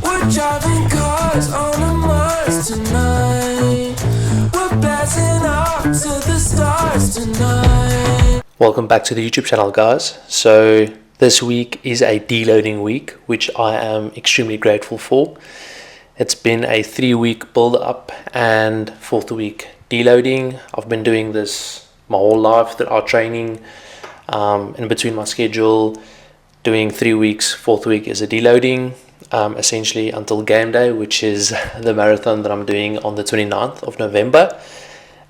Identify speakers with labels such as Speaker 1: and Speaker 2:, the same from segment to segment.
Speaker 1: We're driving cars on a Mars tonight. We're blasting off to the stars tonight.
Speaker 2: Welcome back to the YouTube channel, guys. So this week is a deloading week, which I am extremely grateful for. It's been a 3-week build up and 4th week deloading. I've been doing this my whole life through our training, in between my schedule, doing 3 weeks. 4th week is a deloading, essentially until game day, which is the marathon that I'm doing on the 29th of November.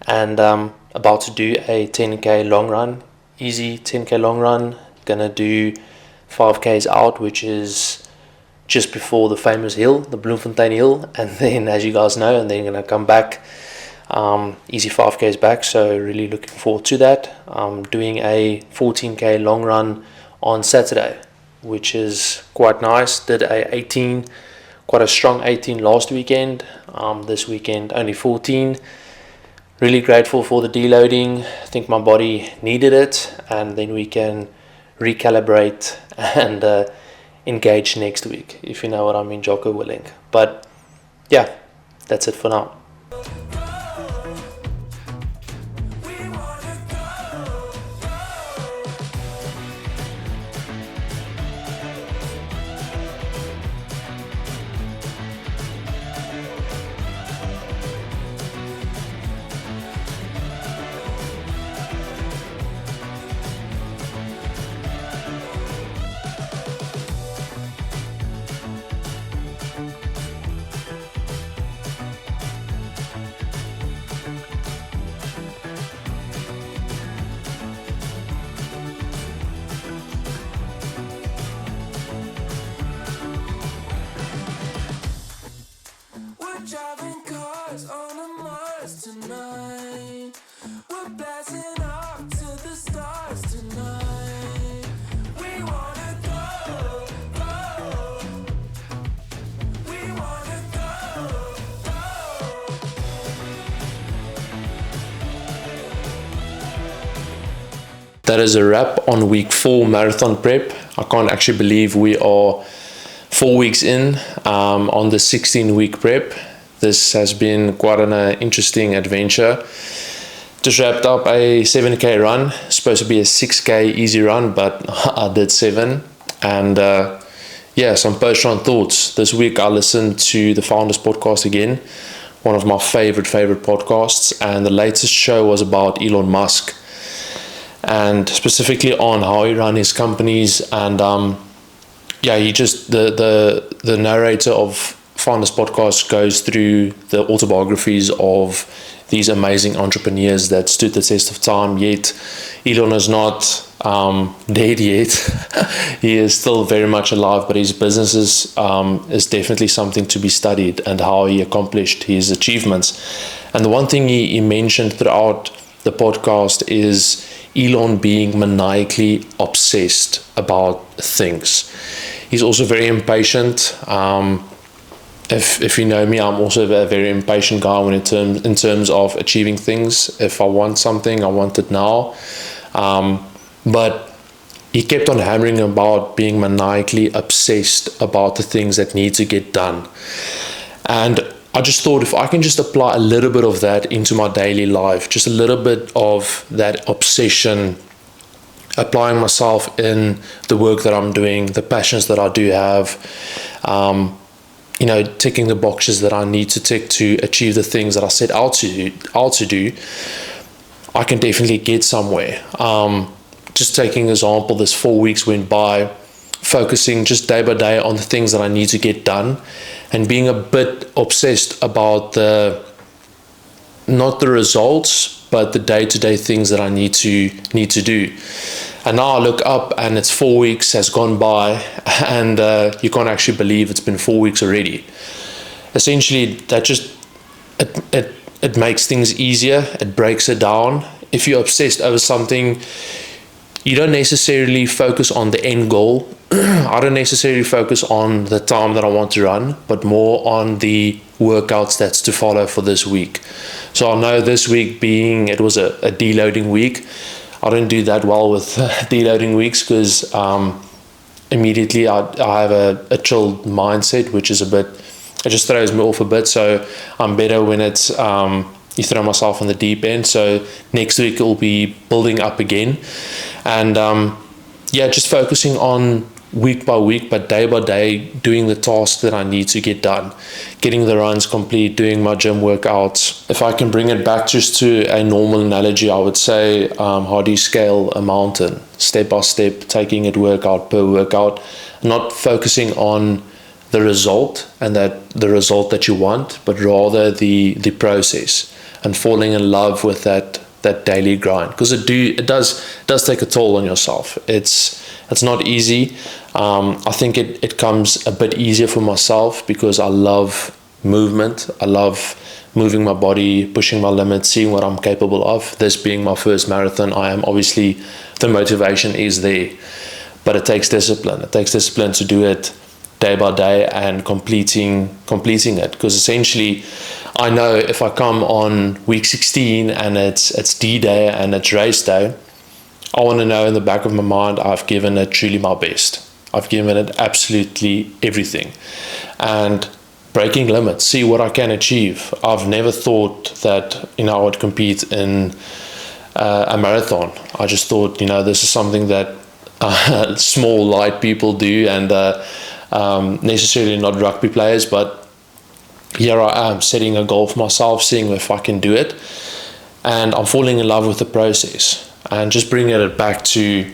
Speaker 2: And about to do a 10k long run, easy 10k long run. Gonna do 5k's out, which is just before the famous hill, the Bloemfontein hill, and then, as you guys know, and then gonna come back, easy 5k's back. So really looking forward to that. I'm doing a 14k long run on Saturday, which is quite nice. Did a 18, quite a strong 18 last weekend. This weekend only 14. Really grateful for the deloading. I think my body needed it, and then we can recalibrate and engage next week, if you know what I mean, Jocko willing. But yeah, that's it for now.
Speaker 1: We're driving cars on a Mars tonight. We're blasting off to the stars tonight. We wanna go, go. We wanna go, go.
Speaker 2: That is a wrap on week 4 marathon prep. I can't actually believe we are 4 weeks in on the 16-week prep. This has been quite an interesting adventure. Just wrapped up a 7k run. Supposed to be a 6k easy run, but I did 7. And yeah, some post-run thoughts. This week I listened to the Founders Podcast again, one of my favorite podcasts, and the latest show was about Elon Musk, and specifically on how he ran his companies. And yeah, he just the narrator of Founders Podcast goes through the autobiographies of these amazing entrepreneurs that stood the test of time. Yet Elon is not dead yet. He is still very much alive, but his business is definitely something to be studied, and how he accomplished his achievements. And the one thing he mentioned throughout the podcast is Elon being maniacally obsessed about things. He's also very impatient. If you know me, I'm also a very impatient guy when in terms of achieving things. If I want something, I want it now. But he kept on hammering about being maniacally obsessed about the things that need to get done. And I just thought, if I can just apply a little bit of that into my daily life, just a little bit of that obsession, applying myself in the work that I'm doing, the passions that I do have, ticking the boxes that I need to tick to achieve the things that I set out to do, I can definitely get somewhere. Just taking an example, this 4 weeks went by, focusing just day by day on the things that I need to get done, and being a bit obsessed about not the results, but the day-to-day things that I need to do. And now I look up and it's 4 weeks has gone by, and you can't actually believe it's been 4 weeks already. Essentially, that just it makes things easier. It breaks it down. If you're obsessed over something, you don't necessarily focus on the end goal. I don't necessarily focus on the time that I want to run, but more on the workouts that's to follow for this week. So I know this week it was a deloading week. I don't do that well with deloading weeks because immediately I have a chilled mindset, which is it just throws me off a bit. So I'm better when it's you throw myself on the deep end. So next week it will be building up again, and just focusing on week by week, but day by day, doing the tasks that I need to get done, getting the runs complete, doing my gym workouts. If I can bring it back just to a normal analogy, I would say, how do you scale a mountain? Step by step, taking it workout per workout, not focusing on the result and the result that you want, but rather the process, and falling in love with that daily grind, because it does take a toll on yourself. It's not easy. I think it comes a bit easier for myself because I love movement. I love moving my body, pushing my limits, seeing what I'm capable of. This being my first marathon, I am obviously, the motivation is there, but it takes discipline. It takes discipline to do it day by day and completing it, because essentially I know if I come on week 16 and it's D-Day and it's race day, I want to know in the back of my mind I've given it truly my best. I've given it absolutely everything, and breaking limits, see what I can achieve. I've never thought that I would compete in a marathon. I just thought this is something that small light people do, and necessarily not rugby players, but here I am setting a goal for myself, seeing if I can do it, and I'm falling in love with the process. And just bringing it back to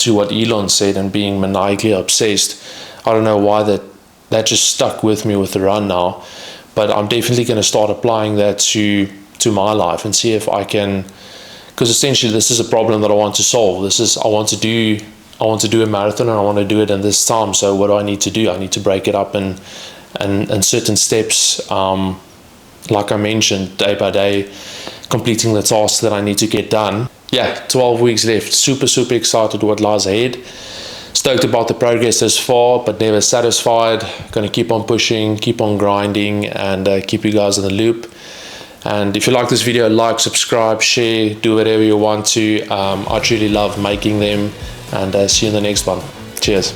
Speaker 2: what Elon said and being maniacally obsessed, I don't know why that just stuck with me with the run now, but I'm definitely going to start applying that to my life and see if I can, because essentially this is a problem that I want to solve. I want to do a marathon, and I want to do it in this time. So what do I need to do? I need to break it up in certain steps, like I mentioned, day by day, completing the tasks that I need to get done. 12 weeks left. Super excited what lies ahead. Stoked about the progress this far, but never satisfied. Going to keep on pushing, keep on grinding, and keep you guys in the loop. And if you like this video, like, subscribe, share, do whatever you want to. I truly love making them, and see you in the next one. Cheers.